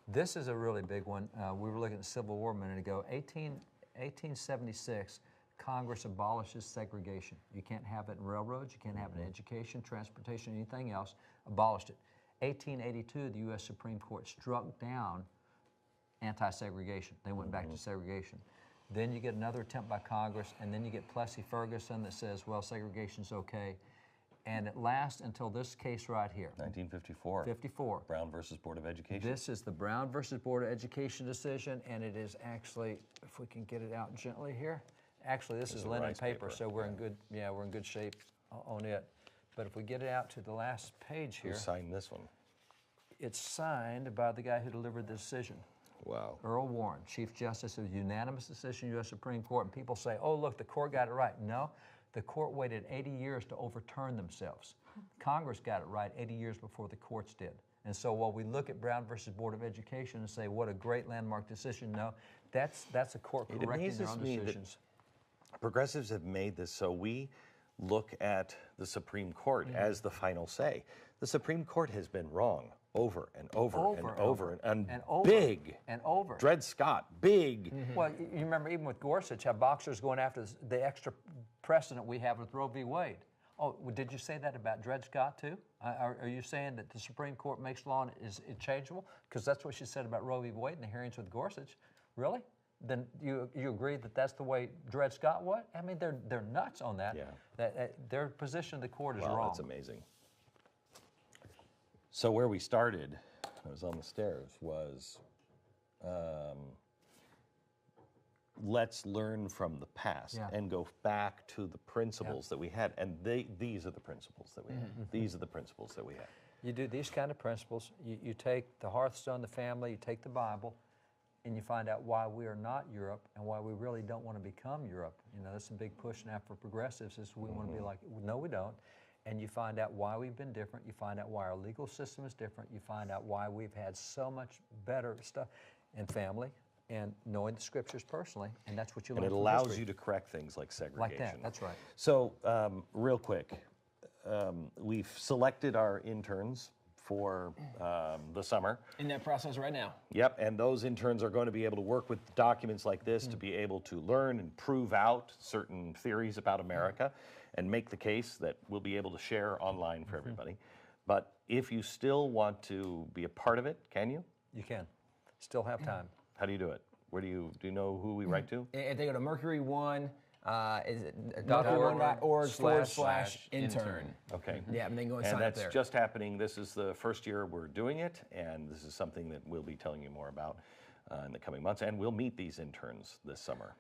This is a really big one. We were looking at the Civil War a minute ago. 1876, Congress abolishes segregation. You can't have it in railroads, you can't have it in education, transportation, anything else. Abolished it. 1882, the U.S. Supreme Court struck down anti-segregation. They went back to segregation. Then you get another attempt by Congress, and then you get Plessy Ferguson that says, well, segregation's okay. And it lasts until this case right here. 1954. 54. Brown versus Board of Education. This is the Brown versus Board of Education decision, and it is actually, if we can get it out gently here, actually this is linen paper, so we're in good, we're in good shape on it. But if we get it out to the last page here. Who signed this one? It's signed by the guy who delivered the decision. Wow. Earl Warren, Chief Justice of the unanimous decision, U.S. Supreme Court, and people say, oh, look, the court got it right. No, the court waited 80 years to overturn themselves. Congress got it right 80 years before the courts did. And so while we look at Brown versus Board of Education and say, what a great landmark decision, no, that's a court correcting their own decisions. Progressives have made this so we look at the Supreme Court as the final say. The Supreme Court has been wrong over and over and big. And over. Dred Scott, big. Well, you remember even with Gorsuch, how boxers going after the extra precedent we have with Roe v. Wade. Oh, did you say that about Dred Scott too? Are you saying that the Supreme Court makes law and is changeable? Because that's what she said about Roe v. Wade in the hearings with Gorsuch. Really? Then you agree that that's the way Dred Scott was? I mean, they're nuts on that. Yeah. That their position of the court is Wow, wrong. that's amazing. So where we started, I was on the stairs, was let's learn from the past and go back to the principles that we had. And these are the principles that we had. These are the principles that we had. You do these kind of principles. You take the hearthstone, the family, you take the Bible, and you find out why we are not Europe and why we really don't want to become Europe. You know, that's a big push now for progressives is we want to be like, no, we don't. And you find out why we've been different. You find out why our legal system is different. You find out why we've had so much better stuff in family and knowing the scriptures personally. And that's what you learn from history. And it allows you to correct things like segregation. Like that, that's right. So real quick, we've selected our interns for the summer. In that process right now. Yep, and those interns are going to be able to work with documents like this to be able to learn and prove out certain theories about America and make the case that we'll be able to share online for everybody. But if you still want to be a part of it, can you? You can. Still have time. How do you do it? Where do you know who we write to? If they go to Mercury One, is it mercury1.org/intern. Okay. Yeah, and then go and sign up there. And that's just happening. This is the first year we're doing it, and this is something that we'll be telling you more about in the coming months. And we'll meet these interns this summer.